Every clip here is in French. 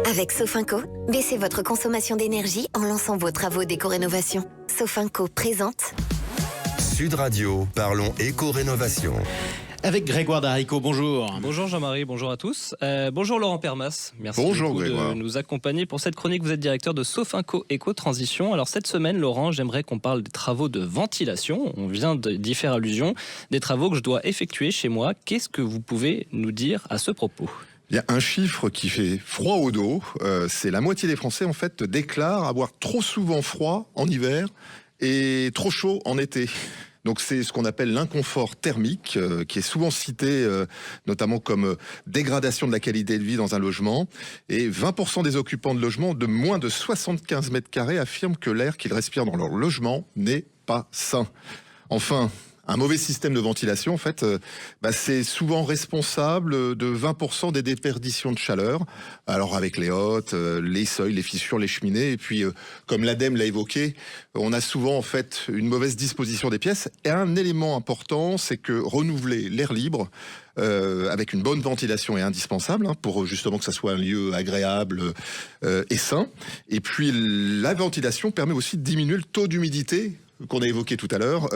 Avec Sofinco, baissez votre consommation d'énergie en lançant vos travaux d'éco-rénovation. Sofinco présente Sud Radio, parlons éco-rénovation. Avec Grégoire Darico, bonjour. Bonjour Jean-Marie, bonjour à tous. Bonjour Laurent Permas, merci bonjour, beaucoup Grégoire. de nous accompagner pour cette chronique. Vous êtes directeur de Sofinco Éco-Transition. Alors cette semaine, Laurent, j'aimerais qu'on parle des travaux de ventilation. On vient d'y faire allusion, des travaux que je dois effectuer chez moi. Qu'est-ce que vous pouvez nous dire à ce propos ? Il y a un chiffre qui fait froid au dos. C'est la moitié des Français, en fait, déclarent avoir trop souvent froid en hiver et trop chaud en été. Donc c'est ce qu'on appelle l'inconfort thermique, qui est souvent cité notamment comme dégradation de la qualité de vie dans un logement. Et 20% des occupants de logements de moins de 75 mètres carrés affirment que l'air qu'ils respirent dans leur logement n'est pas sain. Enfin, un mauvais système de ventilation, en fait, c'est souvent responsable de 20% des déperditions de chaleur. Alors avec les hottes, les seuils, les fissures, les cheminées, et puis comme l'ADEME l'a évoqué, on a souvent en fait une mauvaise disposition des pièces. Et un élément important, c'est que renouveler l'air libre avec une bonne ventilation est indispensable pour justement que ça soit un lieu agréable et sain. Et puis la ventilation permet aussi de diminuer le taux d'humidité qu'on a évoqué tout à l'heure,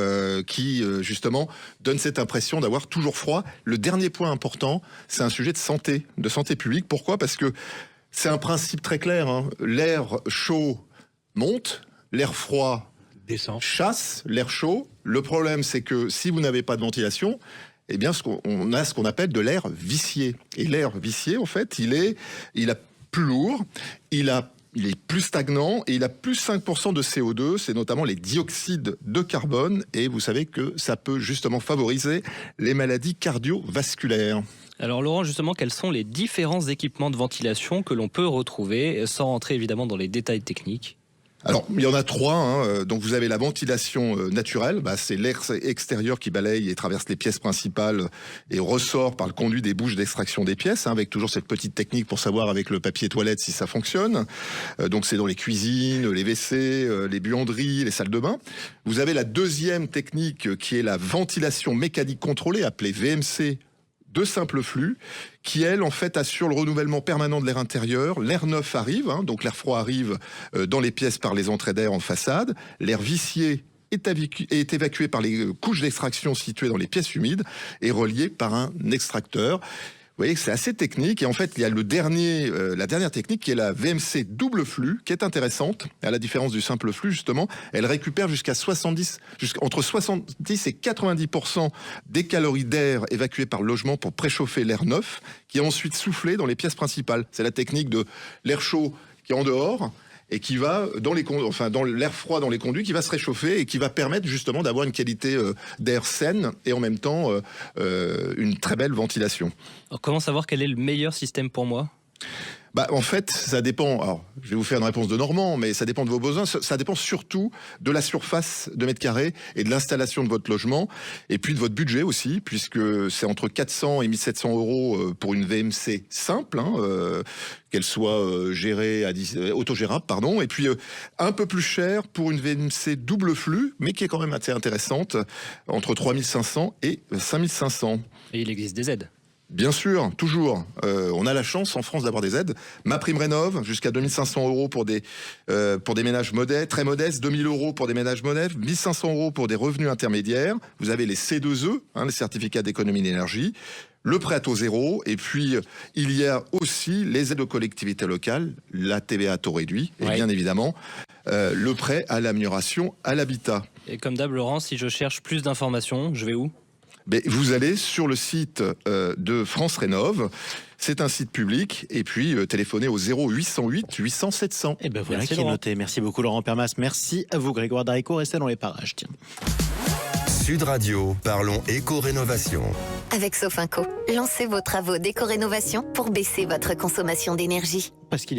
qui justement donne cette impression d'avoir toujours froid. Le dernier point important, c'est un sujet de santé publique. Pourquoi ? Parce que c'est un principe très clair. L'air chaud monte, l'air froid Descend. chasse l'air chaud. Le problème, c'est que si vous n'avez pas de ventilation, eh bien, on a ce qu'on appelle de l'air vicié. Et l'air vicié, en fait, il est plus lourd, il est plus stagnant et il a plus 5% de CO2, c'est notamment les dioxydes de carbone. Et vous savez que ça peut justement favoriser les maladies cardiovasculaires. Alors Laurent, justement, quels sont les différents équipements de ventilation que l'on peut retrouver, sans rentrer évidemment dans les détails techniques ? Alors, il y en a trois. Donc, vous avez la ventilation naturelle. C'est l'air extérieur qui balaye et traverse les pièces principales et ressort par le conduit des bouches d'extraction des pièces, avec toujours cette petite technique pour savoir avec le papier toilette si ça fonctionne. Donc, c'est dans les cuisines, les WC, les buanderies, les salles de bain. Vous avez la deuxième technique qui est la ventilation mécanique contrôlée, appelée VMC de simple flux, qui, elle, en fait, assure le renouvellement permanent de l'air intérieur. L'air neuf arrive, donc l'air froid arrive dans les pièces par les entrées d'air en façade. L'air vicié est évacué par les couches d'extraction situées dans les pièces humides et relié par un extracteur. Vous voyez que c'est assez technique. Et en fait, il y a la dernière technique qui est la VMC double flux, qui est intéressante. À la différence du simple flux, justement, elle récupère entre 70 et 90% des calories d'air évacuées par le logement pour préchauffer l'air neuf, qui est ensuite soufflé dans les pièces principales. C'est la technique de l'air chaud qui est en dehors et qui va dans l'air froid dans les conduits, qui va se réchauffer et qui va permettre justement d'avoir une qualité d'air saine et en même temps une très belle ventilation. Alors, comment savoir quel est le meilleur système pour moi ? En fait, ça dépend. Alors, je vais vous faire une réponse de Normand, mais ça dépend de vos besoins. Ça dépend surtout de la surface de mètres carrés et de l'installation de votre logement, et puis de votre budget aussi, puisque c'est entre 400 et 1700 euros pour une VMC simple, qu'elle soit autogérable, et puis un peu plus cher pour une VMC double flux, mais qui est quand même assez intéressante, entre 3500 et 5500. Et il existe des aides ? Bien sûr, toujours. On a la chance en France d'avoir des aides. Ma prime rénov, jusqu'à 2500 euros pour des ménages modestes, très modestes, 2000 euros pour des ménages modestes, 1500 euros pour des revenus intermédiaires. Vous avez les C2E, les certificats d'économie d'énergie, le prêt à taux zéro, et puis il y a aussi les aides aux collectivités locales, la TVA à taux réduit, et bien évidemment le prêt à l'amélioration à l'habitat. Et comme d'hab, Laurent, si je cherche plus d'informations, je vais où ? Vous allez sur le site de France Rénov', c'est un site public, et puis téléphonez au 0808 800 700. Et voilà Merci, qui est Laurent. noté. Merci beaucoup Laurent Permas. Merci à vous Grégoire Darico. Restez dans les parages. Tiens. Sud Radio, parlons éco-rénovation. avec Sofinco. Lancez vos travaux d'éco-rénovation pour baisser votre consommation d'énergie. Parce qu'il